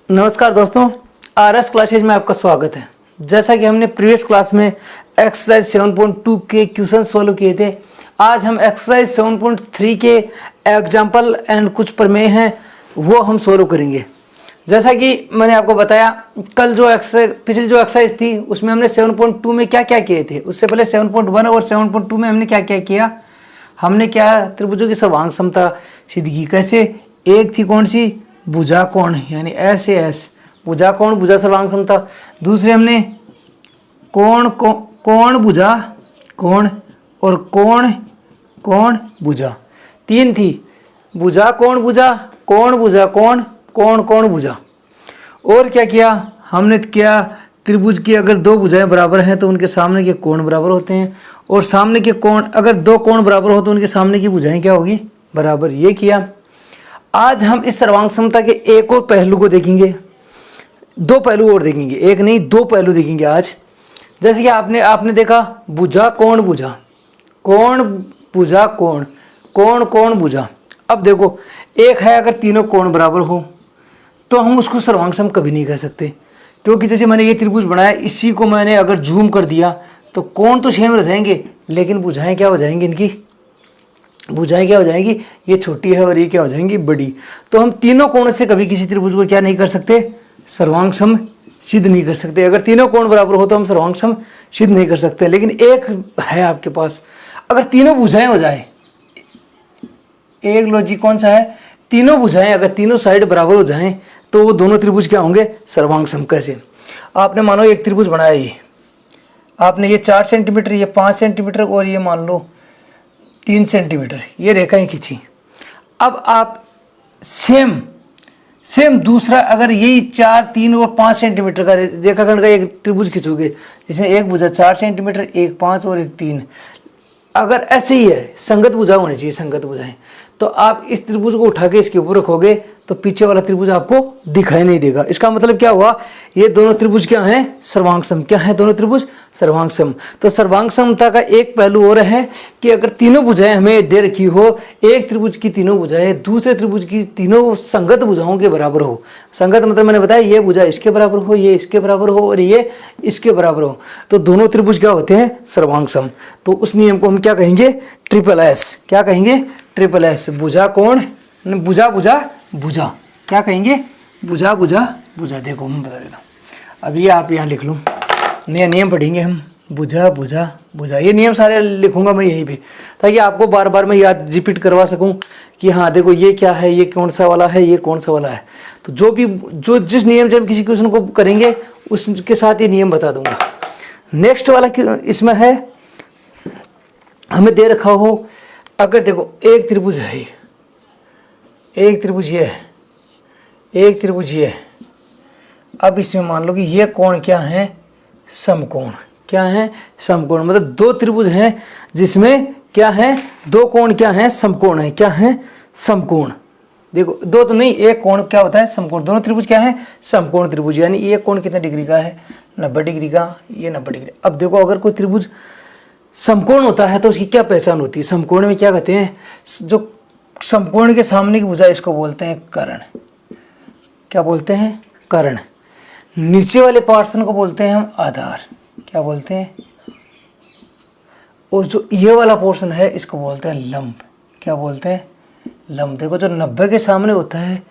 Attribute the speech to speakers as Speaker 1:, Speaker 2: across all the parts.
Speaker 1: नमस्कार दोस्तों, RS classes में आपका स्वागत है। जैसा कि हमने प्रीवियस क्लास में एक्सरसाइज 7.2 के क्वेश्चन सॉल्व किए थे, आज हम एक्सरसाइज 7.3 के एग्जाम्पल एंड कुछ प्रमेय हैं वो हम सॉल्व करेंगे। जैसा कि मैंने आपको बताया, कल जो पिछली जो एक्सरसाइज थी उसमें हमने 7.2 में क्या क्या किए थे। उससे पहले 7.1 और 7.2 में हमने क्या क्या किया। हमने क्या त्रिभुजों की सर्वांग समता सिद्ध की। कैसे? एक थी कौन सी? भुजा कोण, यानी ऐसे एस भुजा कोण भुजा सर्वांग समता। दूसरे हमने कोण भुजा कोण और कोण भुजा। तीन थी भुजा कोण भुजा कोण कोण भुजा। और क्या किया हमने? क्या त्रिभुज की अगर दो भुजाएं बराबर हैं तो उनके सामने के कोण बराबर होते हैं, और सामने के कोण, अगर दो कोण बराबर हो तो उनके सामने की भुजाएं क्या होगी? बराबर। ये किया। आज हम इस सर्वांग समता के एक और पहलू को देखेंगे, दो पहलू और देखेंगे, एक नहीं दो पहलू देखेंगे आज। जैसे कि आपने देखा भुजा कोण भुजा कोण भुजा। अब देखो, एक है अगर तीनों कोण बराबर हो तो हम उसको सर्वांग सम कभी नहीं कह सकते, क्योंकि जैसे मैंने ये त्रिभुज बनाया, इसी को मैंने अगर जूम कर दिया तो कोण तो सेम रह जाएंगे, लेकिन भुजाएं क्या हो जाएंगी? इनकी भुजाएं क्या हो जाएंगी? ये छोटी है और ये क्या हो जाएंगी? बड़ी। तो हम तीनों कोण से कभी किसी त्रिभुज को क्या नहीं कर सकते? सर्वांग सम सिद्ध नहीं कर सकते। अगर तीनों कोण बराबर हो तो हम सर्वांग सम सिद्ध नहीं कर सकते। लेकिन एक है आपके पास, अगर तीनों भुजाएं हो जाए, एक लॉजिक कौन सा है? तीनों भुजाएं अगर तीनों साइड बराबर हो जाएं तो वो दोनों त्रिभुज क्या होंगे? सर्वांग सम। कैसे? आपने मानो एक त्रिभुज बनाया, ये आपने ये 4 सेंटीमीटर, ये 5 सेंटीमीटर और ये मान लो 3 सेंटीमीटर ये रेखाएं खींची। अब आप सेम दूसरा, अगर यही 4, 3 और 5 सेंटीमीटर का रेखाखंड का एक त्रिभुज खींचोगे, जिसमें एक भुजा 4 सेंटीमीटर, एक 5 और एक 3, अगर ऐसे ही है, संगत भुजा होनी चाहिए, संगत भुजाएं, तो आप इस त्रिभुज को उठा के इसके ऊपर रखोगे तो पीछे वाला त्रिभुज आपको दिखाई नहीं देगा। इसका मतलब क्या हुआ? ये दोनों त्रिभुज क्या हैं? सर्वांग सम। क्या है? दोनों त्रिभुज सर्वांग सम। तो सर्वांग समता का एक पहलू और है कि अगर तीनों भुजाएं हमें दे रखी हो, एक त्रिभुज की तीनों भुजाएं दूसरे त्रिभुज की तीनों संगत भुजाओं के बराबर हो। संगत मतलब मैंने बताया, ये भुजा इसके बराबर हो, ये इसके बराबर हो और ये इसके बराबर हो, तो दोनों त्रिभुज क्या होते हैं? सर्वांग सम। तो उस नियम को हम क्या कहेंगे? Triple S. क्या कहेंगे? Triple S. भुजा कोण भुजा क्या कहेंगे? भुजा देखो मैं बता देता हूँ। अब ये आप यहाँ लिख लो, नया नियम पढ़ेंगे हम। भुजा ये नियम सारे लिखूंगा मैं यहीं पे, ताकि आपको बार बार मैं याद रिपीट करवा सकूं कि हाँ देखो ये क्या है, ये कौन सा वाला है, ये कौन सा वाला है। तो जो जिस नियम से हम किसी क्वेश्चन को करेंगे उसके साथ ये नियम बता दूंगा। नेक्स्ट वाला इसमें है, हमें दे रखा हो, अगर देखो एक त्रिभुज है, एक त्रिभुज ये है, एक त्रिभुज ये है। अब इसमें मान लो कि ये कोण क्या है? समकोण। क्या है? समकोण। मतलब दो त्रिभुज हैं जिसमें क्या है? दो कोण क्या है? समकोण है। क्या है? समकोण। देखो दो तो नहीं, एक कोण क्या होता है? समकोण। दोनों त्रिभुज क्या है? समकोण त्रिभुज। यानी ये कोण कितने डिग्री का है? 90 डिग्री का, ये 90 डिग्री। अब देखो, अगर कोई त्रिभुज समकोण होता है तो उसकी क्या पहचान होती है? समकोण में क्या कहते हैं? जो समकोण के सामने की भुजा, इसको बोलते हैं कर्ण। क्या बोलते हैं? कर्ण। नीचे वाले पोर्शन को बोलते हैं हम आधार। क्या बोलते हैं? और जो ये वाला पोर्शन है इसको बोलते हैं लंब। क्या बोलते हैं? लंब। देखो, जो 90 के सामने होता है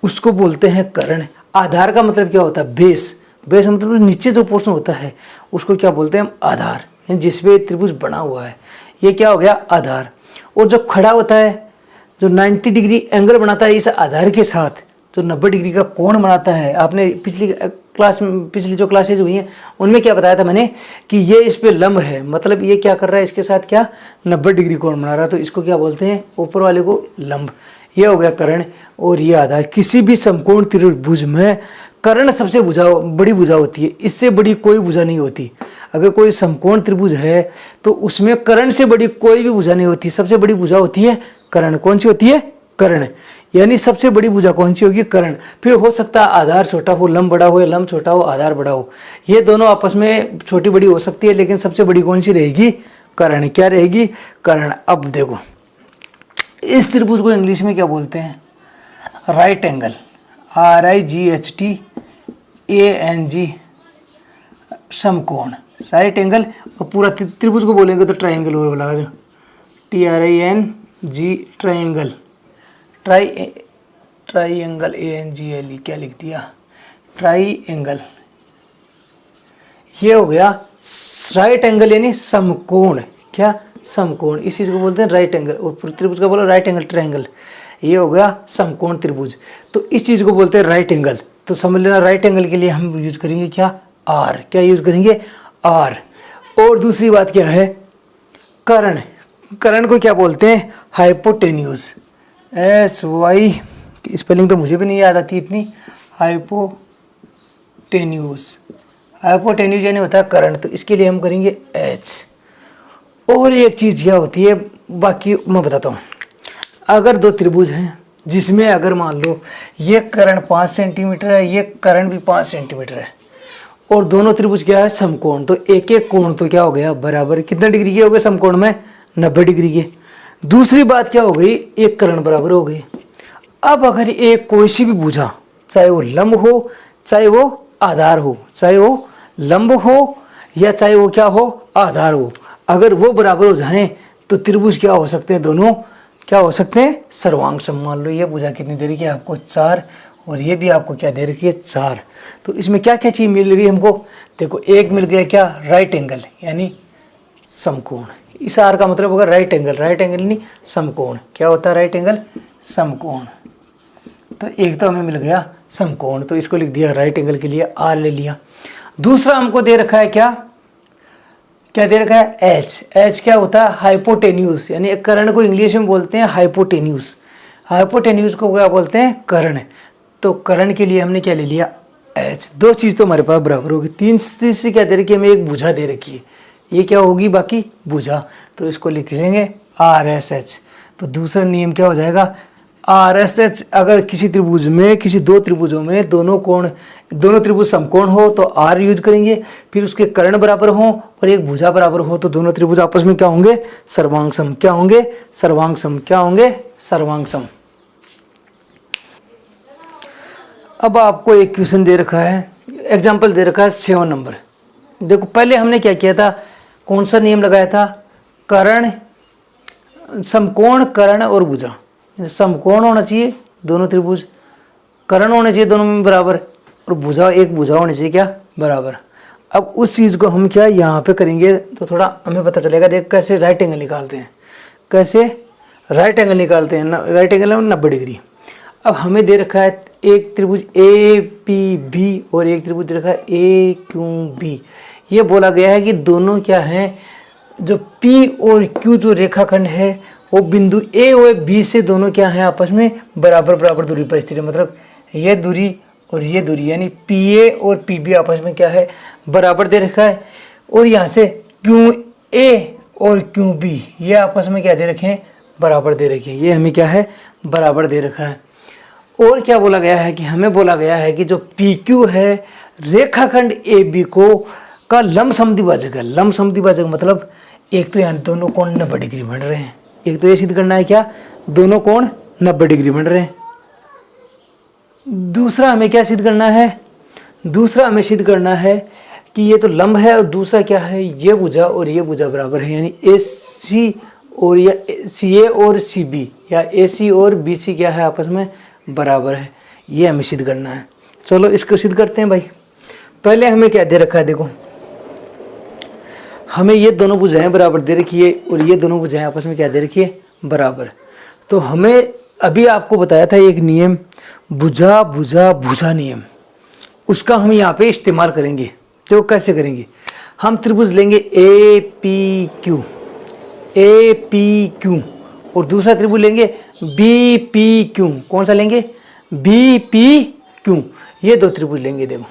Speaker 1: उसको बोलते हैं कर्ण। आधार का मतलब क्या होता है? बेस। बेस मतलब नीचे जो पोर्शन होता है उसको क्या बोलते हैं हम? आधार। जिसपे त्रिभुज बना हुआ है, ये क्या हो गया? आधार। और जो खड़ा होता है, जो 90 डिग्री एंगल बनाता है इस आधार के साथ, जो 90 डिग्री का कोण बनाता है, आपने पिछली जो क्लासेज हुई हैं उनमें क्या बताया था मैंने कि ये इस पे लंब है, मतलब ये क्या कर रहा है? इसके साथ क्या? 90 डिग्री कोण बना रहा है। तो इसको क्या बोलते हैं? ऊपर वाले को लंब। ये हो गया कर्ण और ये आधार। किसी भी समकोण त्रिभुज में कर्ण सबसे बड़ी भुजा होती है, इससे बड़ी कोई भुजा नहीं होती। अगर कोई समकोण त्रिभुज है तो उसमें कर्ण से बड़ी कोई भी भुजा नहीं होती, सबसे बड़ी भुजा होती है कर्ण। कौन सी होती है? कर्ण। यानी सबसे बड़ी भुजा कौन सी होगी? कर्ण। फिर हो सकता है आधार छोटा हो, लंब बड़ा हो, या लंब छोटा हो, आधार बड़ा हो। ये दोनों आपस में छोटी बड़ी हो सकती है, लेकिन सबसे बड़ी कौन सी रहेगी? कर्ण। क्या रहेगी? कर्ण। अब देखो, इस त्रिभुज को इंग्लिश में क्या बोलते हैं? Right angle. RIGHTANG समकोण, राइट एंगल। और पूरा त्रिभुज को बोलेंगे तो ट्राइंगल और बोला TRING ट्राइंगल, ट्राइंगल ANGLE क्या लिख दिया, ट्राइंगल। ये हो गया राइट एंगल यानी समकोण, क्या समकोण, इस चीज को बोलते हैं राइट एंगल। और त्रिभुज का बोला राइट एंगल ट्राइंगल, ये हो गया समकोण त्रिभुज। तो इस चीज को बोलते हैं राइट एंगल। तो समझ लेना राइट एंगल के लिए हम यूज करेंगे क्या, आर, क्या यूज करेंगे, आर। और दूसरी बात क्या है, कर्ण, कर्ण को क्या बोलते हैं, हाइपोटेन्यूज, SY, स्पेलिंग तो मुझे भी नहीं याद आती इतनी, हाइपोटेन्यूज, हाइपोटेन्यूज यानी होता है कर्ण। तो इसके लिए हम करेंगे H। और एक चीज क्या होती है, बाकी मैं बताता हूँ। अगर दो त्रिभुज हैं जिसमें अगर मान लो ये कर्ण 5 सेंटीमीटर है, ये कर्ण भी 5 सेंटीमीटर है, और दोनों त्रिभुज क्या है, समकोण, तो एक एक कोण तो क्या हो गया, बराबर। कितने डिग्री के हो गए समकोण में, 90 डिग्री के। दूसरी बात क्या हो गई, एक कर्ण बराबर हो गई। अब अगर एक कोई सी भी भुजा, चाहे वो लंब हो चाहे वो आधार हो, चाहे वो लंब हो या चाहे वो क्या हो, आधार हो, अगर वो बराबर हो जाएं तो त्रिभुज क्या हो सकते हैं, दोनों क्या हो सकते हैं, सर्वांग। मान लो ये भुजा कितनी दे रखी है आपको, 4, और ये भी आपको क्या दे रखी है, 4। तो इसमें क्या क्या चीज मिल गई हमको, देखो एक मिल गया क्या, राइट एंगल यानी समकोण। इस आर का मतलब होगा राइट एंगल, राइट एंगल नहीं समकोण। क्या होता है राइट एंगल, समकोण। तो एक तो हमें मिल गया समकोण, तो इसको लिख दिया राइट एंगल के लिए आर ले लिया। दूसरा हमको दे रखा है क्या, क्या दे रखा है, एच। एच क्या होता है, हाइपोटेन्यूज, यानी एक कर्ण को इंग्लिश में बोलते हैं हाइपोटेन्यूज। हाइपोटेन्यूज को क्या बोलते हैं, कर्ण। तो कर्ण के लिए हमने क्या ले लिया, एच। दो चीज तो हमारे पास बराबर होगी। तीसरी क्या दे रखी है, हमें एक भुजा दे रखी है, ये क्या होगी, बाकी भुजा। तो इसको लिख लेंगे RSH। तो दूसरा नियम क्या हो जाएगा, RSH। अगर किसी त्रिभुज में, किसी दो त्रिभुजों में दोनों त्रिभुज समकोण हो तो R यूज करेंगे, फिर उसके कर्ण बराबर हो और एक भुजा बराबर हो तो दोनों त्रिभुज आपस में क्या होंगे, सर्वांग सम। क्या होंगे, सर्वांग सम। क्या होंगे, सर्वांग सम। अब आपको एक क्वेश्चन दे रखा है, एग्जाम्पल दे रखा है 7 नंबर। देखो पहले हमने क्या किया था, कौन सा नियम लगाया था, कर्ण, समकोण, कर्ण और भुजा। समकोण होना चाहिए दोनों त्रिभुज, कर्ण होने चाहिए दोनों में बराबर, और भुजा, एक भुजा होनी चाहिए क्या, बराबर। अब उस चीज को हम क्या यहाँ पे करेंगे तो थोड़ा हमें पता चलेगा। देख कैसे राइट एंगल निकालते हैं, कैसे राइट एंगल निकालते हैं, राइट एंगल में 90 डिग्री। अब हमें दे रखा है एक त्रिभुज APB और एक त्रिभुज दे रखा है AQB। ये बोला गया है कि दोनों क्या हैं, जो P और Q जो रेखाखंड है वो बिंदु A और B से दोनों क्या हैं, आपस में बराबर बराबर दूरी पर स्थित है। मतलब ये दूरी और ये दूरी, यानी PA और PB आपस में क्या है, बराबर दे रखा है। और यहाँ से QA और QB ये आपस में क्या दे रखे हैं, बराबर दे रखे हैं। ये हमें क्या है, बराबर दे रखा है। और क्या बोला गया है कि हमें बोला गया है कि जो PQ है रेखाखंड AB को का लंब समद्विभाजक है। लंब समद्विभाजक मतलब एक तो यहाँ दोनों कोण 90 डिग्री बन रहे हैं, एक तो ये सिद्ध करना है क्या, दोनों कोण 90 डिग्री बन रहे हैं। दूसरा हमें क्या सिद्ध करना है, दूसरा हमें सिद्ध करना है कि ये तो लंब है, और दूसरा क्या है, ये भुजा और ये भुजा बराबर है, यानी AC और या CA और CB या AC और BC क्या है, आपस में बराबर है। ये हमें सिद्ध करना है। चलो इसको सिद्ध करते हैं भाई। पहले हमें क्या दे रखा है, देखो हमें ये दोनों भुजाएं बराबर दे रखी है और ये दोनों भुजाएं आपस में क्या दे रखी है, बराबर। तो हमें अभी आपको बताया था एक नियम, भुजा भुजा भुजा नियम, उसका हम यहाँ पे इस्तेमाल करेंगे। तो कैसे करेंगे, हम त्रिभुज लेंगे APQ और दूसरा त्रिभुज लेंगे BPQ। कौन सा लेंगे, BPQ। ये दो त्रिभुज लेंगे। देखो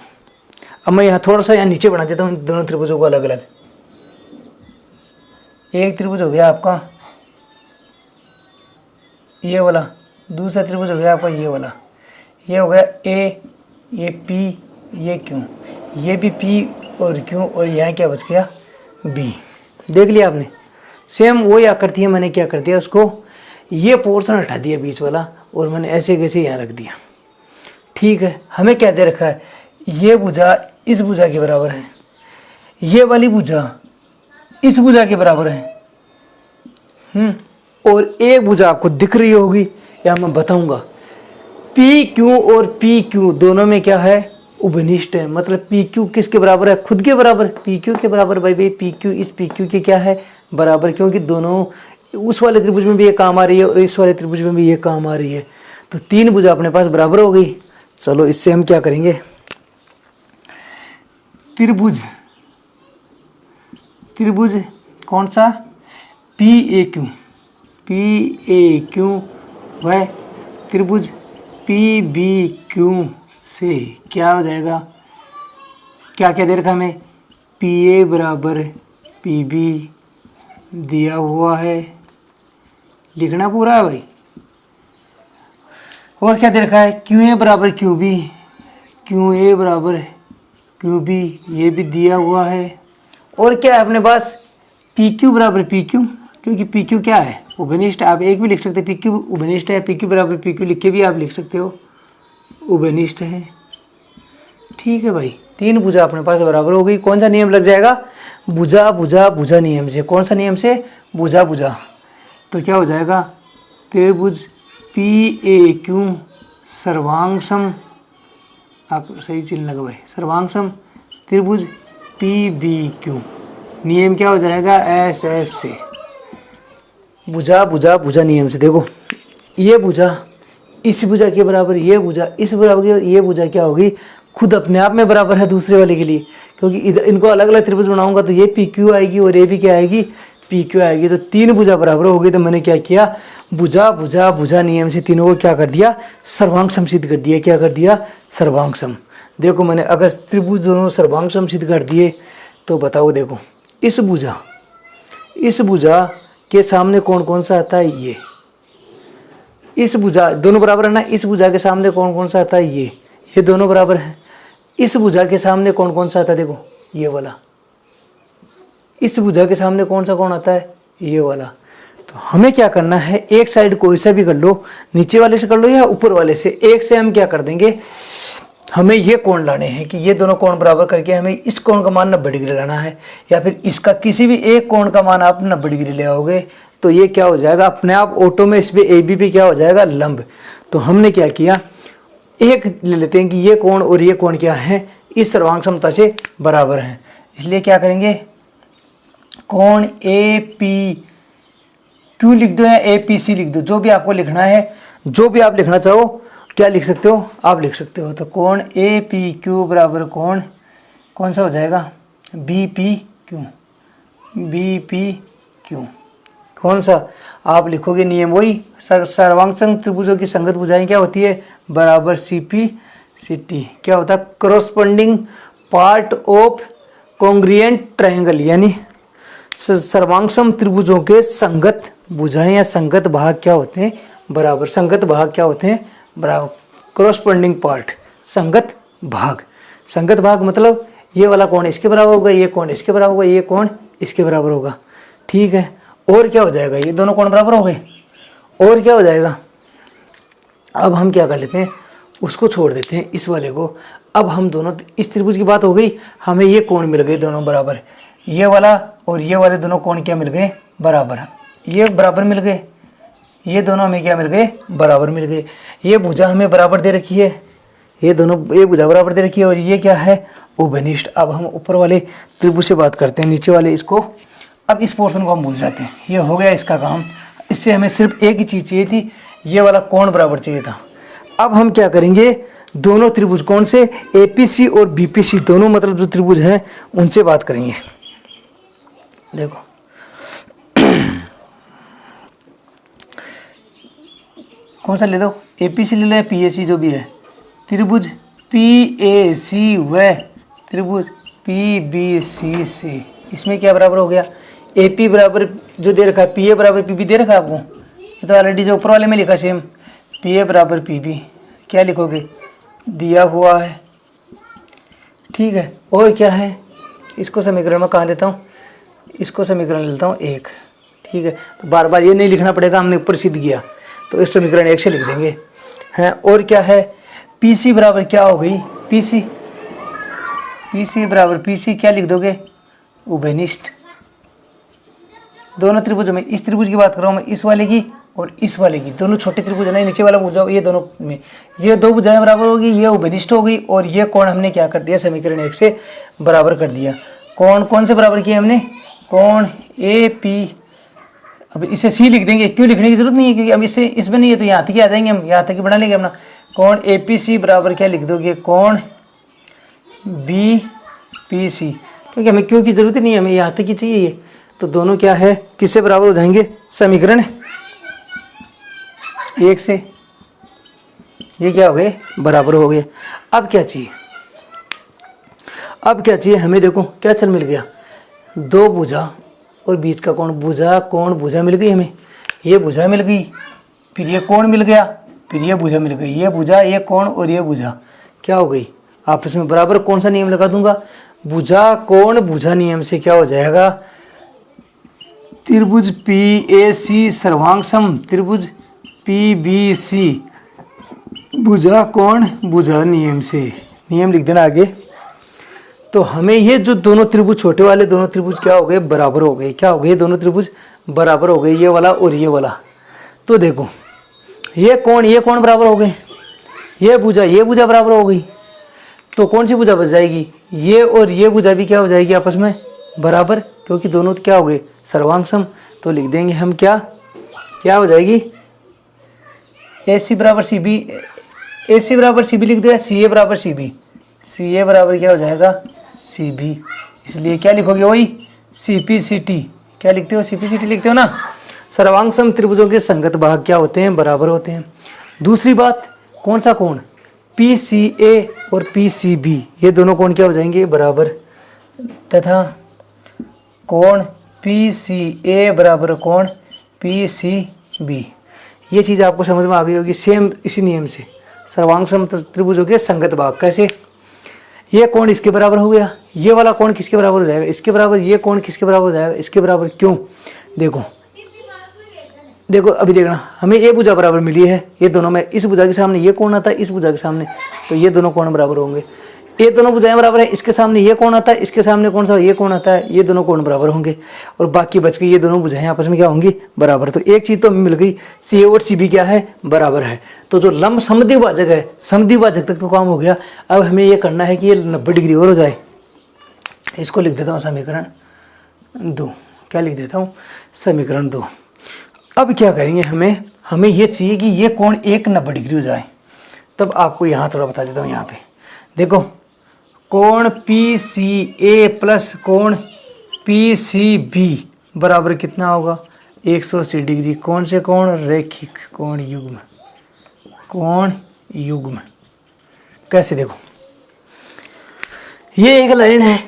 Speaker 1: अब मैं यहाँ थोड़ा सा यहाँ नीचे बना देता हूँ दोनों त्रिभुजों को अलग अलग। एक त्रिभुज हो गया आपका ये वाला, दूसरा त्रिभुज हो गया आपका ये वाला। ये हो गया A, ये P, ये Q, ये भी P और Q, और यहाँ क्या बच गया B। देख लिया आपने, सेम वो या करती है, मैंने क्या कर दिया, उसको ये पोर्शन हटा दिया बीच वाला और मैंने ऐसे कैसे यहाँ रख दिया। ठीक है, हमें क्या दे रखा है, ये भुजा इस भुजा के बराबर है, ये वाली भुजा इस भुजा के बराबर है। और एक भुजा आपको दिख रही होगी, या मैं बताऊंगा, पी क्यू और पी क्यू दोनों में क्या है, उभनिष्ठ है। मतलब पी क्यू किसके बराबर है, खुद के बराबर, पी क्यू के बराबर। भाई पी क्यू इस पी क्यू के क्या है, बराबर, क्योंकि दोनों उस वाले त्रिभुज में भी ये काम आ रही है और इस वाले त्रिभुज में भी ये काम आ रही है, तो तीन भुजा अपने पास बराबर हो गई। चलो इससे हम क्या करेंगे, त्रिभुज कौन सा, पी ए क्यू वह त्रिभुज पी बी क्यू से क्या हो जाएगा, क्या क्या दे रखा हमें, पी ए बराबर पी बी दिया हुआ है, लिखना पूरा है भाई। और क्या दे रखा है, क्यू ए बराबर क्यू ए बराबर क्यू बी, ये भी दिया हुआ है। और क्या है अपने पास, पी क्यू बराबर पी क्यू, क्योंकि पी क्यू क्या है, उभयनिष्ठ। आप एक भी लिख सकते हैं, पी क्यू उभयनिष्ठ है, पी क्यू बराबर पी क्यू लिख के भी आप लिख सकते हो, उभयनिष्ठ है। ठीक है भाई, तीन भुजा अपने पास बराबर हो गई। कौन सा नियम लग जाएगा, भुजा भुजा भुजा नियम से। कौन सा नियम से, भुजा भुजा। तो क्या हो जाएगा, त्रिभुज पी ए क्यू सर्वांग सम, आप सही चिन्ह लगा भाई, सर्वांग सम त्रिभुज पी बी क्यू। नियम क्या हो जाएगा, एस एस से, भुजा भुजा भुजा नियम से। देखो ये भुजा इस भुजा के बराबर, ये भुजा इस बराबर, ये भुजा क्या होगी, खुद अपने आप में बराबर है दूसरे वाले के लिए, क्योंकि इधर इनको अलग अलग त्रिभुज बनाऊंगा तो ये पी क्यू आएगी और ये भी क्या आएगी, पी क्यू आएगी। तो तीन भुजा बराबर हो गई। तो मैंने क्या किया, भुजा भुजा भुजा नियम से तीनों को क्या कर दिया, सर्वांग सम सिद्ध कर दिया। क्या कर दिया, सर्वांग सम। देखो मैंने अगर त्रिभुज दोनों सर्वांग सम सिद्ध कर दिए तो बताओ, देखो इस भुजा के सामने कौन कौन सा आता है, इस भुजा दोनों बराबर है ना, इस भुजा के सामने कौन कौन सा आता है, ये दोनों बराबर है। इस भुजा के सामने कौन कौन सा आता है, देखो ये वाला। इस भुजा के सामने कौन आता है, ये वाला। तो हमें क्या करना है, एक साइड कोई सा भी कर लो, नीचे वाले से कर लो या ऊपर वाले से, एक से हम क्या कर देंगे, हमें ये कोण लाने हैं कि ये दोनों कोण बराबर करके हमें इस कोण का मान 90 डिग्री लाना है, या फिर इसका किसी भी एक कोण का मान आप 90 डिग्री ले आओगे तो ये क्या हो जाएगा, अपने आप ऑटो में इस पे ए बी पे क्या हो जाएगा, लंब। तो हमने क्या किया, एक ले लेते हैं कि ये कोण और ये कोण क्या है, इस सर्वांग समता से बराबर हैं। इसलिए क्या करेंगे, कोण ए पी क्यू लिख दो या ए पी सी लिख दो, जो भी आपको लिखना है, जो भी आप लिखना चाहो क्या लिख सकते हो, आप लिख सकते हो। तो कोण ए पी क्यू बराबर कोण कौन सा हो जाएगा, बी पी क्यू। कौन सा आप लिखोगे, नियम वही, सर्वांग संग त्रिभुजों की संगत भुजाएं क्या होती है, बराबर सी पी सी टी। क्या होता है, corresponding part of congruent triangle, यानी सर्वांगसम त्रिभुजों के संगत भुजाएं या संगत भाग क्या होते हैं, बराबर। संगत भाग क्या होते हैं, बराबर। करोस्पोंडिंग पार्ट, संगत भाग मतलब ये वाला कोण इसके बराबर होगा, ये कोण इसके बराबर होगा, ये कोण इसके बराबर होगा। ठीक है, और क्या हो जाएगा, ये दोनों कोण बराबर हो गए। और क्या हो जाएगा, अब हम क्या कर लेते हैं, उसको छोड़ देते हैं इस वाले को। अब हम दोनों, इस त्रिभुज की बात हो गई, हमें ये कोण मिल गए दोनों बराबर, ये वाला और ये वाले दोनों कोण क्या मिल गए, बराबर। ये बराबर मिल गए, ये दोनों हमें क्या मिल गए, बराबर मिल गए। ये भुजा हमें बराबर दे रखी है, ये भुजा बराबर दे रखी है, और ये क्या है, उभयनिष्ठ। अब हम ऊपर वाले त्रिभुज से बात करते हैं, नीचे वाले इसको, अब इस पोर्शन को हम भूल जाते हैं। ये हो गया इसका काम। इससे हमें सिर्फ एक ही चीज़ चाहिए थी, ये वाला कोण बराबर चाहिए था। अब हम क्या करेंगे, दोनों त्रिभुज कौन से, एपीसी और बीपीसी दोनों, मतलब जो त्रिभुज हैं उनसे बात करेंगे। देखो कौन सा ले दो, एपीसी ले लो या पीएसी, जो भी है। त्रिभुज पीएसी व त्रिभुज पीबीसी से, इसमें क्या बराबर हो गया, एपी बराबर जो दे रखा है, पीए बराबर पीबी दे रखा है आपको, ये तो ऑलरेडी जो ऊपर वाले में लिखा सेम, पीए बराबर पीबी। क्या लिखोगे, दिया हुआ है। ठीक है, और क्या है, इसको समीकरण में कहाँ देता हूँ, इसको समीकरण लेता हूँ 1। ठीक है, तो बार बार ये नहीं लिखना पड़ेगा, हमने ऊपर सिद्ध किया तो इस समीकरण 1 से लिख देंगे हैं। और क्या है, पी सी बराबर क्या हो गई, पी सी, पी सी बराबर पी सी क्या लिख दोगे, उभयनिष्ठ। दोनों त्रिभुज में, इस त्रिभुज की बात कर रहा हूँ मैं, इस वाले की और इस वाले की, दोनों छोटे त्रिभुज है ना, नीचे वाला भुजा, ये दोनों में ये दो भुजाएं बराबर होगी, ये उभयनिष्ठ हो गई, और ये कोण हमने क्या कर दिया, समीकरण 1 से बराबर कर दिया। कोण कौन से बराबर किया हमने, कोण ए पी। अब इसे सी लिख देंगे, क्यों लिखने की जरूरत नहीं है, क्योंकि अब इससे इसमें नहीं है तो यहाँ तक ही आ जाएंगे हम, यहाँ तक ही बना लेंगे अपना। कोण ए पी सी बराबर क्या लिख दोगे, कोण बी पी सी, क्योंकि हमें क्यों की जरूरत ही नहीं है, हमें यहाँ तक ही चाहिए ये। तो दोनों क्या है, किससे बराबर हो जाएंगे, समीकरण 1 से, ये क्या हो गए, बराबर हो गए। अब क्या चाहिए, अब क्या चाहिए हमें, देखो क्या चल मिल गया, दो भुजा और बीच का कोण, भुजा कोण भुजा मिल गई हमें, ये भुजा मिल गई, फिर ये कोण मिल गया, फिर ये भुजा मिल गई, ये भुजा ये कोण और ये भुजा क्या हो गई, आपस में बराबर। कौन सा नियम लगा दूंगा, भुजा कोण भुजा नियम से क्या हो जाएगा, त्रिभुज पी ए सी सर्वांग सम, त्रिभुज पी बी सी भुजा कोण भुजा नियम से, नियम लिख देना आगे। तो हमें ये जो दोनों त्रिभुज, छोटे वाले दोनों त्रिभुज क्या हो गए, बराबर हो गए, क्या हो गए, दोनों त्रिभुज बराबर हो गए, ये वाला और ये वाला। तो देखो ये कोण बराबर हो गए, ये भुजा बराबर हो गई, तो कौन सी भुजा बच जाएगी, ये और ये भुजा भी क्या हो जाएगी आपस में बराबर, क्योंकि दोनों क्या हो गए, सर्वांग सम। तो लिख देंगे हम क्या हो जाएगी, ए सी बराबर सी बी, ए सी बराबर सी बी लिख दो, या सी ए बराबर सी बी, सी ए बराबर क्या हो जाएगा, सी बी। इसलिए क्या लिखोगे, वही सी पी सी टी, क्या लिखते हो, सी पी सी टी लिखते हो ना। सर्वांग सम त्रिभुजों के संगत भाग क्या होते हैं, बराबर होते हैं। दूसरी बात, कौन सा कोण, पी सी ए और पी सी बी, ये दोनों कोण क्या हो जाएंगे, बराबर, तथा कोण पी सी ए बराबर कोण पी सी बी। ये चीज़ आपको समझ में आ गई होगी, सेम इसी नियम से सर्वांग सम त्रिभुजों के संगत भाग। कैसे, ये कोण इसके बराबर हो गया, ये वाला कोण किसके बराबर हो जाएगा, इसके बराबर, ये कोण किसके बराबर हो जाएगा, इसके बराबर। क्यों, देखो अभी देखना, हमें ये भुजा बराबर मिली है, ये दोनों में, इस भुजा के सामने ये कोण आता है, इस भुजा के सामने, तो ये दोनों कोण बराबर होंगे। ये दोनों भुजाएं बराबर है, इसके सामने ये कोण आता है, इसके सामने कौन सा ये कोण आता है, ये दोनों कोण बराबर होंगे, और बाकी बच गई ये दोनों भुजाएं आपस में क्या होंगी, बराबर। तो एक चीज तो मिल गई, सी ए और सी बी क्या है, बराबर है। तो जो लंब समद्विभाजक है, समद्विभाजक तक तो काम हो गया। अब हमें ये करना है कि ये 90 डिग्री और हो जाए। इसको लिख देता हूँ समीकरण 2, क्या लिख देता हूँ, समीकरण 2। अब क्या करेंगे, हमें ये चाहिए कि ये कोण एक 90 डिग्री हो जाए। तब आपको यहाँ थोड़ा बता देता हूँ, यहाँ पे देखो, कोण पी सी ए प्लस कोण पी सी बी बराबर कितना होगा, 180 डिग्री। कौन से कोण, रैखिक कोण युग्म, कोण युग्म। कैसे, देखो ये एक लाइन है,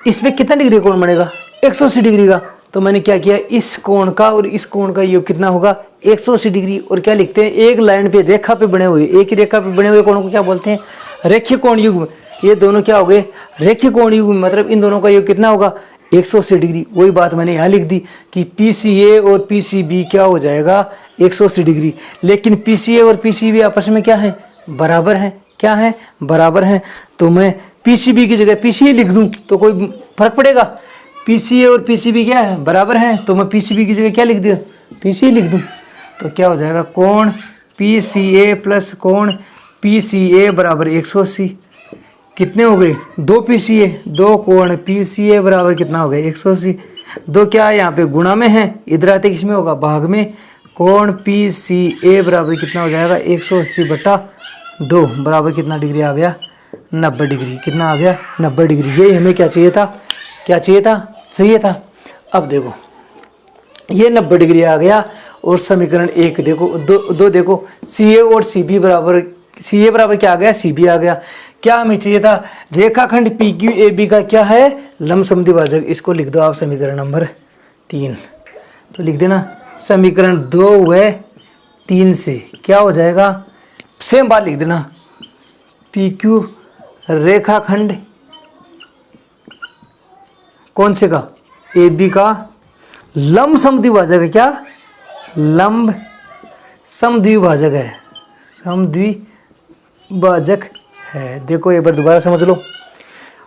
Speaker 1: इसमें कितना डिग्री कोण बनेगा, 180 डिग्री का। तो मैंने क्या किया, इस कोण का और इस कोण का योग कितना होगा, 180 डिग्री। और क्या लिखते हैं, एक लाइन पे रेखा पे बने हुए, एक ही रेखा पे बने हुए कोणों को क्या बोलते हैं, रेखीय कोण युग्म। ये दोनों क्या हो गए, रेखीय कोण युग्म, मतलब इन दोनों का योग कितना होगा, 180 डिग्री। वही बात मैंने यहाँ लिख दी कि पी सी ए और पी सी बी क्या हो जाएगा, 180 डिग्री। लेकिन पी सी ए और पी सी बी आपस में क्या है, बराबर है। क्या है, बराबर है। तो मैं पी सी बी की जगह पी सी ए लिख दूँ तो कोई फर्क पड़ेगा, पी सी ए और पी सी बी क्या है, बराबर है। तो मैं पी सी बी की जगह क्या लिख दिया, पी सी ए लिख दूँ। तो क्या हो जाएगा, कोण पी सी ए प्लस कोण पी सी ए बराबर 180। कितने हो गए, 2 पी सी ए, 2 कोण पी सी ए बराबर कितना हो गया, 180। 2 क्या है यहाँ पे गुणा में है, इधर आते किस में होगा, भाग में। कोण पी सी ए बराबर कितना हो जाएगा, 180/2 बराबर कितना डिग्री आ गया, 90 डिग्री। कितना आ गया, 90 डिग्री। यही हमें क्या चाहिए था, क्या चाहिए था, चाहिए था। अब देखो ये 90 डिग्री आ गया। और समीकरण 1 देखो, दो देखो, सी ए और सी बी बराबर, सी ए बराबर क्या आ गया, सी बी आ गया। क्या हमें चाहिए था, रेखाखंड पी क्यू ए बी का क्या है, लंब समद्विभाजक। इसको लिख दो आप समीकरण नंबर 3। तो लिख देना समीकरण 2 व 3 से क्या हो जाएगा, सेम बात लिख देना, पी क्यू रेखाखंड कौन से का, ए बी का लंब समद्विभाजक है। क्या, लंब समद्विभाजक है, समद्विभाजक भाजक है। देखो एक बार दोबारा समझ लो,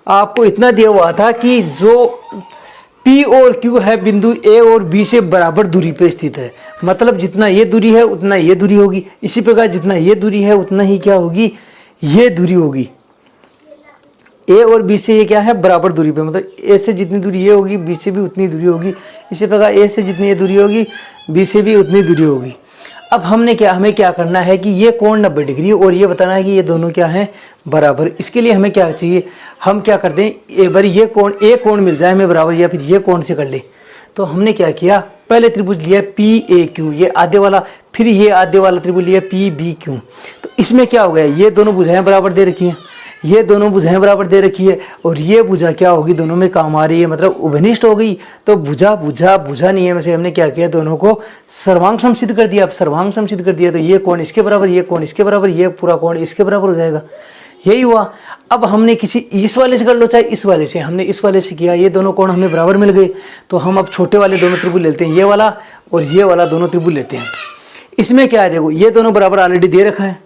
Speaker 1: आपको इतना दिया हुआ था कि जो P और Q है बिंदु A और B से बराबर दूरी पे स्थित है, मतलब जितना ये दूरी है उतना ये दूरी होगी, इसी प्रकार जितना ये दूरी है उतना ही क्या होगी, ये दूरी होगी। A और B से ये क्या है, बराबर दूरी पे, मतलब A से जितनी दूरी ये होगी B से भी उतनी दूरी होगी, इसी प्रकार A से जितनी ये दूरी होगी B से भी उतनी दूरी होगी। अब हमें क्या करना है कि ये कोण 90 डिग्री और ये बताना है कि ये दोनों क्या है, बराबर। इसके लिए हमें क्या चाहिए, हम क्या करते हैं, एक बार ये कोण एक कोण मिल जाए हमें बराबर, या फिर ये कोण से कर ले। तो हमने क्या किया, पहले त्रिभुज लिया PAQ, ये आधे वाला, फिर ये आधे वाला त्रिभुज लिया PBQ। तो इसमें क्या हो गया, ये दोनों भुजाएं बराबर दे रखी हैं, ये दोनों भुजाएं बराबर दे रखी है, और ये भुजा क्या होगी, दोनों में काम आ रही है, मतलब उभनिष्ठ हो गई। तो भुजा नियम से हमने क्या किया, दोनों को सर्वांग समसिद्ध कर दिया। अब सर्वांग समसिद्ध कर दिया तो ये कोण इसके बराबर, ये कोण इसके बराबर, ये पूरा कोण इसके बराबर हो जाएगा। यही हुआ। अब हमने किसी इस वाले से कर लो चाहे इस वाले से, हमने इस वाले से किया, ये दोनों कोण हमें बराबर मिल गए। तो हम अब छोटे वाले दोनों त्रिभुज लेते हैं, ये वाला और ये वाला दोनों त्रिभुज लेते हैं। इसमें क्या है, देखो ये दोनों बराबर ऑलरेडी दे रखा है,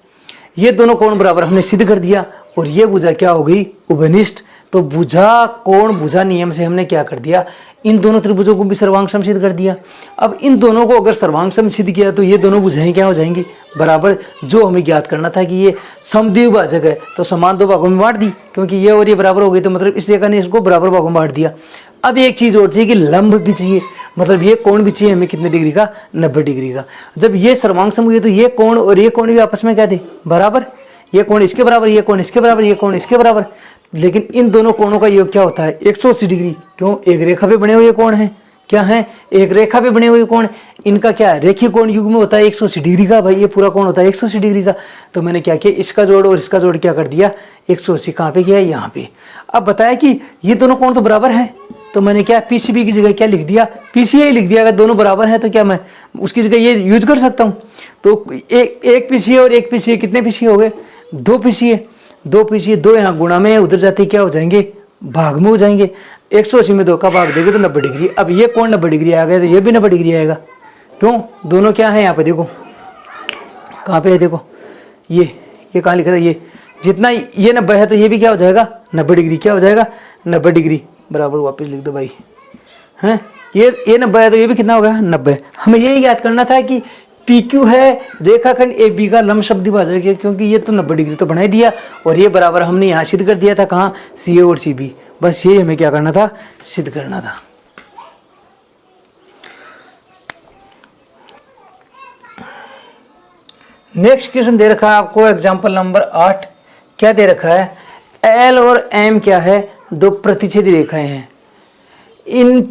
Speaker 1: ये दोनों कोण बराबर हमने सिद्ध कर दिया, और ये भुजा क्या हो गई, उभनिष्ठ। तो भुजा नियम से हमने क्या कर दिया, इन दोनों त्रिभुजों को भी सर्वांग समसिद्ध कर दिया। अब इन दोनों को अगर सर्वांग समसिद्ध किया तो ये दोनों भुजाएं क्या हो जाएंगी, बराबर। जो हमें ज्ञात करना था कि ये समद्विभाजक है, तो समान दो भागों में बांट दी, क्योंकि ये और ये बराबर हो गई, तो मतलब इस रेखा ने इसको बराबर भागों में बांट दिया। अब एक चीज और चाहिए कि लंब भी चाहिए, मतलब ये कोण भी चाहिए हमें कितने डिग्री का, 90 डिग्री का। जब ये सर्वांग सम हुए तो ये कोण और ये कोण भी आपस में क्या थे, बराबर। ये कोण इसके बराबर, ये कोण इसके बराबर, ये कोण इसके बराबर। लेकिन इन दोनों कोणों का योग क्या होता है, 180 डिग्री। क्यों, एक रेखा पे बने हुए कोण है, क्या है, एक रेखा पे बने हुए कोण। इनका क्या है, रेखीय कोण युग्म में होता है 180 डिग्री का। भाई ये पूरा कोण होता है 180 डिग्री का। तो मैंने क्या किया, इसका जोड़ और इसका जोड़ क्या कर दिया, 180 कहाँ पे किया, यहाँ पे। अब बताया कि ये दोनों कोण तो बराबर है, तो मैंने क्या PCB की जगह क्या लिख दिया, PCA लिख दिया। अगर दोनों बराबर हैं तो क्या मैं उसकी जगह ये यूज कर सकता हूँ। तो एक PCA और एक PCA, कितने PCA हो गए, 2 PCA। 2 PCA, 2 यहाँ गुणा में उधर जाते क्या हो जाएंगे, भाग में हो जाएंगे। 180 में 2 का भाग देंगे तो 90 डिग्री। अब ये कोण 90 डिग्री आ गया तो ये भी 90 डिग्री आएगा। क्यों, दोनों क्या है यहाँ पे, देखो कहाँ पे है, देखो ये कहाँ लिखा था, ये जितना ये 90 है तो ये भी क्या हो जाएगा, 90 डिग्री। क्या हो जाएगा, 90 डिग्री बराबर। वापस लिख दो भाई, हैं ये 90 है तो ये भी कितना होगा, 90। हमें यही याद करना था कि PQ है रेखाखंड AB का लंब समद्विभाजक है, क्योंकि ये तो 90 डिग्री तो बना ही दिया, और ये बराबर हमने यहाँ सिद्ध कर दिया था, कहाँ, CA और CB। बस ये हमें क्या करना था, सिद्ध करना था। नेक्स्ट क्वेश्चन दे रखा है आपको, एग्जाम्पल नंबर 8। क्या दे रखा है, L और M क्या है, 2 प्रतिच्छेदी रेखाएं हैं। इन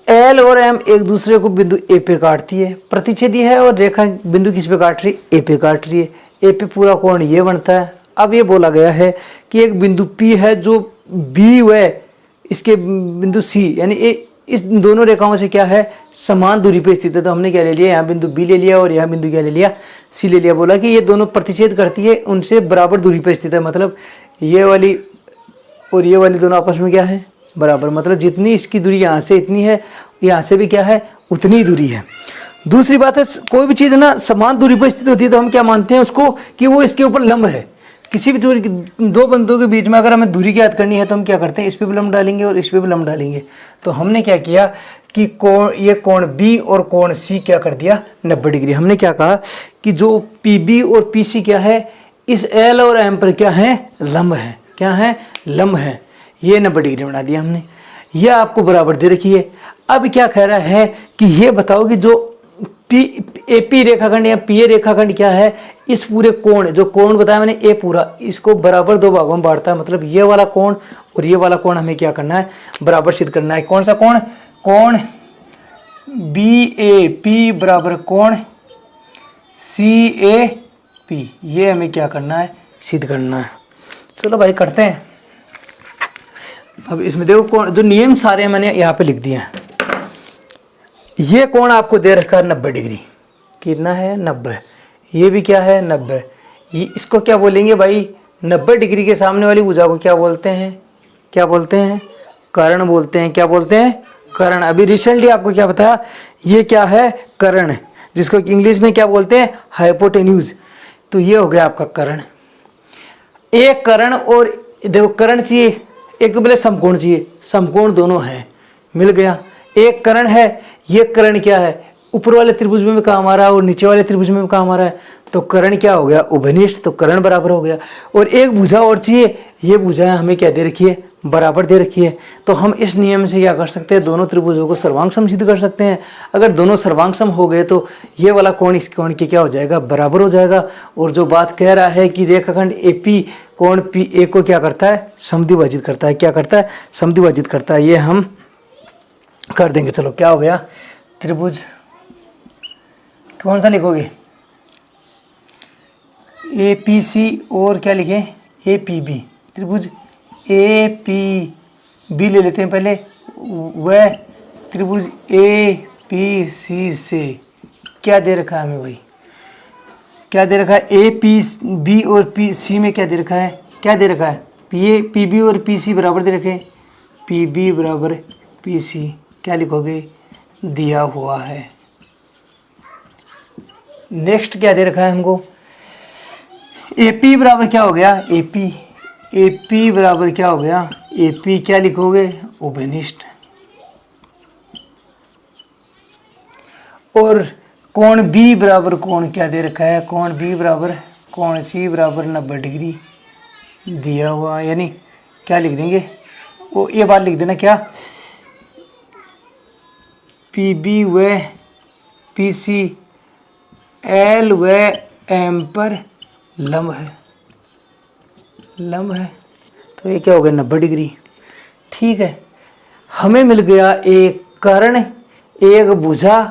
Speaker 1: L और M एक दूसरे को बिंदु A पे काटती है, प्रतिच्छेदी है, और रेखा बिंदु किस पे काट रही है, A पे काट रही है। A पे पूरा कोण ये बनता है। अब ये बोला गया है कि एक बिंदु P है जो B व इसके बिंदु C, यानी इस दोनों रेखाओं से क्या है, समान दूरी पे स्थित है। तो हमने क्या ले लिया, यहाँ बिंदु B ले लिया और यहाँ बिंदु क्या ले लिया, C ले लिया। बोला कि ये दोनों प्रतिच्छेद करती है, उनसे बराबर दूरी पे स्थित है, मतलब ये वाली और ये वाली दोनों आपस में क्या है, बराबर। मतलब जितनी इसकी दूरी यहाँ से इतनी है, यहाँ से भी क्या है, उतनी ही दूरी है। दूसरी बात है, कोई भी चीज़ ना समान दूरी पर स्थित होती है तो हम क्या मानते हैं उसको, कि वो इसके ऊपर लंब है। किसी भी दूरी, दो बिंदुओं के बीच में अगर हमें दूरी ज्ञात करनी है तो हम क्या करते हैं, इस पे भी लंब डालेंगे और इस पे भी लंब डालेंगे। तो हमने क्या किया कि ये कोण B और कोण C क्या कर दिया, 90 डिग्री। हमने क्या कहा कि जो PB और PC क्या है, इस L और M पर क्या है, लंब है। क्या है, लंब है। ये 90 डिग्री बना दिया हमने। यह आपको बराबर दे रखी है। अब क्या कह रहा है कि ये बताओ कि जो AP रेखाखंड या PA रेखाखंड क्या है, इस पूरे कोण, जो कोण बताया मैंने A पूरा, इसको बराबर 2 भागों में बांटता है। मतलब ये वाला कोण और ये वाला कोण हमें क्या करना है, बराबर सिद्ध करना है। कौन सा कोण, कोण BAP बराबर कोण CAP, ये हमें क्या करना है, सिद्ध करना है। चलो भाई करते हैं। अब इसमें देखो कोण, जो नियम सारे मैंने यहाँ पे लिख दिए हैं। ये कोण आपको दे रखा है 90 डिग्री, कितना है, 90। ये भी क्या है, 90। ये इसको क्या बोलेंगे भाई, 90 डिग्री के सामने वाली भुजा को क्या बोलते हैं, क्या बोलते हैं, कर्ण बोलते हैं। क्या बोलते हैं, कर्ण। अभी रिसेंटली आपको क्या बताया, ये क्या है, कर्ण, जिसको इंग्लिश में क्या बोलते हैं, हाइपोटेन्यूज। तो ये हो गया आपका कर्ण। एक कर्ण और देखो कर्ण चाहिए, एक तो बोले समकोण चाहिए, समकोण दोनों है, मिल गया। एक कर्ण है, ये कर्ण क्या है, ऊपर वाले त्रिभुज में भी काम आ रहा है और नीचे वाले त्रिभुज में भी काम आ रहा है, तो कर्ण क्या हो गया, उभयनिष्ठ, तो कर्ण बराबर हो गया। और एक भुजा और चाहिए, ये भुजा हमें क्या दे रखी है, बराबर दे रखी है। तो हम इस नियम से क्या कर सकते हैं, दोनों त्रिभुजों को सर्वांग सम सिद्ध कर सकते हैं। अगर दोनों सर्वांग सम हो गए तो ये वाला कोण इस कोण के क्या हो जाएगा, बराबर हो जाएगा। और जो बात कह रहा है कि रेखाखंड एपी कोण पी ए को क्या करता है, समद्विभाजित करता है, क्या करता है, समद्विभाजित करता है, ये हम कर देंगे। चलो क्या हो गया, त्रिभुज कौन सा लिखोगे, ए पी सी और क्या लिखें, ए पी बी, त्रिभुज ए पी बी ले लेते हैं पहले, वह त्रिभुज ए पी सी से क्या दे रखा है हमें भाई, क्या दे रखा है, ए पी बी और पी सी में क्या दे रखा है, क्या दे रखा है, पी बी और पी सी बराबर दे रखे, पी बी बराबर पी सी, क्या लिखोगे, दिया हुआ है। नेक्स्ट क्या दे रखा है हमको, एपी बराबर क्या हो गया, एपी बराबर क्या हो गया, एपी क्या लिखोगे, उभयनिष्ठ। और कोण बी बराबर कोण क्या दे रखा है, कोण बी बराबर कोण सी बराबर 90 डिग्री दिया हुआ, यानी क्या लिख देंगे, वो ये बात लिख देना, क्या पी बी व पी सी एल व एम पर लंब है, लंब है, तो ये क्या हो गया, 90 डिग्री। ठीक है, हमें मिल गया एक कर्ण, एक भुजा,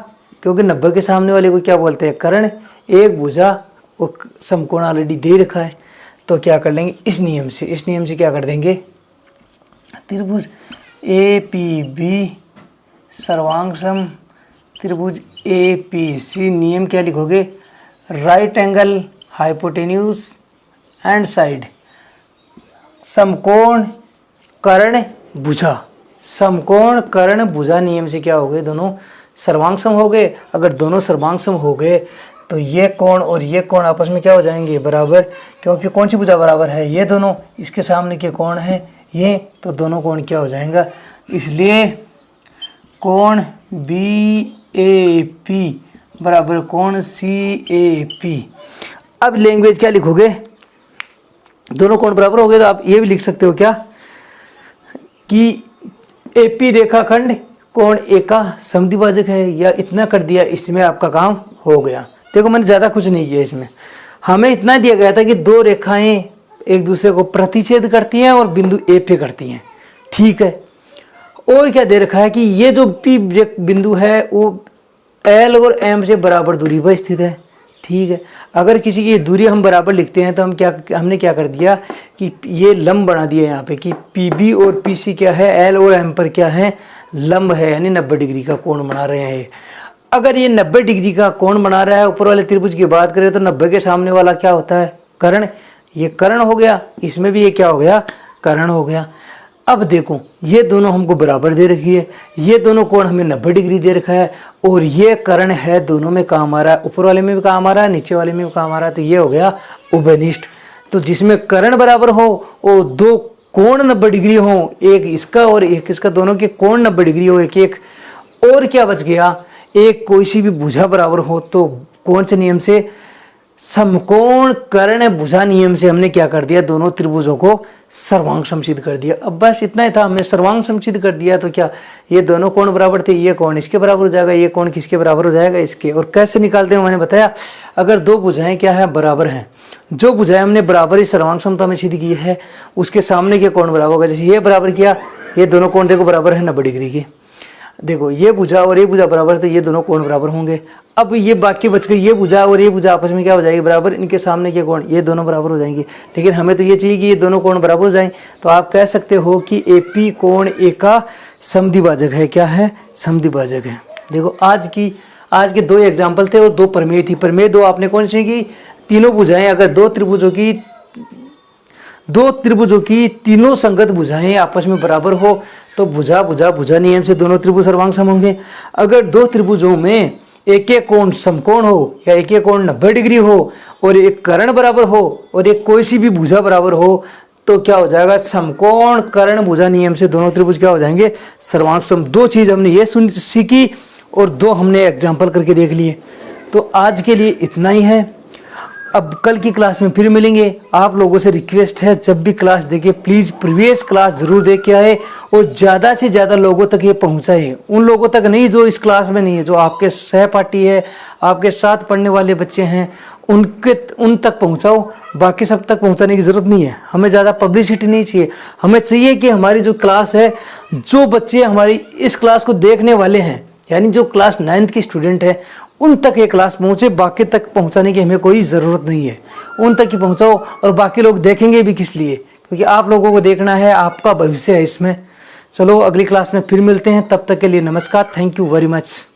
Speaker 1: क्योंकि 90 के सामने वाले को क्या बोलते हैं, कर्ण, एक भुजा, वो समकोण ऑलरेडी दे रखा है। तो क्या कर लेंगे, इस नियम से क्या कर देंगे, त्रिभुज ए पी बी सर्वांग सम त्रिभुज ए पी सी, नियम क्या लिखोगे, right angle hypotenuse and side, समकोण कर्ण भुजा, समकोण कर्ण भुजा नियम से क्या हो गए, दोनों सर्वांग सम हो गए। अगर दोनों सर्वांग सम हो गए तो ये कोण और ये कोण आपस में क्या हो जाएंगे, बराबर, क्योंकि कौन सी भुजा बराबर है, ये दोनों, इसके सामने के कोण है ये, तो दोनों कोण क्या हो जाएगा, इसलिए कोण बी ए पी बराबर कोण सी ए पी। अब लैंग्वेज क्या लिखोगे, दोनों कोण बराबर हो गए तो आप ये भी लिख सकते हो क्या, कि एपी रेखाखंड कोण ए का समद्विभाजक है, या इतना कर दिया, इसमें आपका काम हो गया। देखो मैंने ज़्यादा कुछ नहीं किया इसमें, हमें इतना दिया गया था कि दो रेखाएं एक दूसरे को प्रतिच्छेद करती हैं और बिंदु ए पे करती हैं, ठीक है। और क्या दे रखा है कि ये जो पी बिंदु है वो एल और एम से बराबर दूरी पर स्थित है, ठीक है। अगर किसी की दूरी हम बराबर लिखते हैं तो हमने क्या कर दिया कि ये लंब बना दिया यहाँ पे, कि पी बी और पी सी क्या है, एल और एम पर क्या है, लंब है, यानी 90 डिग्री का कोण बना रहे हैं। अगर ये 90 डिग्री का कोण बना रहा है, ऊपर वाले त्रिभुज की बात करें तो 90 के सामने वाला क्या होता है, कर्ण, ये कर्ण हो गया, इसमें भी ये क्या हो गया, कर्ण हो गया। अब देखो ये दोनों हमको बराबर दे रखी है, ये दोनों कोण हमें 90 डिग्री दे रखा है, और ये कर्ण है, दोनों में काम आ रहा है, ऊपर वाले में भी काम आ रहा है, नीचे वाले में भी काम आ रहा है, तो ये हो गया उभयनिष्ठ। तो जिसमें कर्ण बराबर हो और दो कोण 90 डिग्री हो, एक इसका और एक इसका, दोनों के कोण 90 डिग्री हो, एक एक, और क्या बच गया, एक कोई सी भी भुजा बराबर हो, तो कौन से नियम से, समकोण कर्ण भुजा नियम से हमने क्या कर दिया, दोनों त्रिभुजों को सर्वांग समसिद्ध कर दिया। अब बस इतना ही था, हमने सर्वांग समसिद्ध कर दिया, तो क्या ये दोनों कोण बराबर थे, ये कोण इसके बराबर हो जाएगा, ये कोण किसके बराबर हो जाएगा, इसके। और कैसे निकालते हैं मैंने बताया, अगर दो भुजाएं क्या है, बराबर हैं, जो भुजाएं हमने बराबर ही सर्वांग समता में सिद्ध की है, उसके सामने के कोण बराबर होगा। जैसे ये बराबर किया, ये दोनों कोण देखो बराबर है 90 डिग्री की, देखो ये भुजा और ये भुजा बराबर, तो ये दोनों कोण बराबर होंगे। अब ये बाकी बच गई, ये भुजा और ये भुजा आपस में क्या हो जाएगी, बराबर, इनके सामने के कोण ये दोनों बराबर हो जाएंगे। लेकिन हमें तो ये चाहिए कि ये दोनों कोण बराबर हो जाएं, तो आप कह सकते हो कि एपी कोण ए का समद्विभाजक है, क्या है, समद्विभाजक है। देखो आज के दो एग्जाम्पल थे और दो प्रमेय थी। प्रमेय दो आपने कौन सी की, तीनों भुजाएं अगर दो त्रिभुजों की तीनों संगत भुजाएं आपस में बराबर हो तो भुजा नियम से दोनों त्रिभुज सर्वांग सम होंगे। अगर दो त्रिभुजों में एक एक कोण समकोण हो या एक एक कोण 90 डिग्री हो और एक कर्ण बराबर हो और एक कोई सी भी भुजा बराबर हो, तो क्या हो जाएगा, समकोण कर्ण भुजा नियम से दोनों त्रिभुज क्या हो जाएंगे, सर्वांग सम। दो चीज हमने ये सीखी और दो हमने एग्जाम्पल करके देख लिए। तो आज के लिए इतना ही है, अब कल की क्लास में फिर मिलेंगे। आप लोगों से रिक्वेस्ट है, जब भी क्लास देखे प्लीज़ प्रीवियस क्लास ज़रूर देख के आए और ज़्यादा से ज़्यादा लोगों तक ये पहुँचाए। उन लोगों तक नहीं जो इस क्लास में नहीं है, जो आपके सहपाठी है, आपके साथ पढ़ने वाले बच्चे हैं, उन तक पहुँचाओ। बाकी सब तक पहुँचाने की ज़रूरत नहीं है, हमें ज़्यादा पब्लिसिटी नहीं चाहिए। हमें चाहिए कि हमारी जो क्लास है, जो बच्चे हमारी इस क्लास को देखने वाले हैं, यानी जो क्लास 9th की स्टूडेंट है, उन तक ये क्लास पहुँचे। बाकी तक पहुँचाने की हमें कोई ज़रूरत नहीं है, उन तक ही पहुँचाओ। और बाकी लोग देखेंगे भी किस लिए, क्योंकि आप लोगों को देखना है, आपका भविष्य है इसमें। चलो अगली क्लास में फिर मिलते हैं, तब तक के लिए नमस्कार, थैंक यू वेरी मच।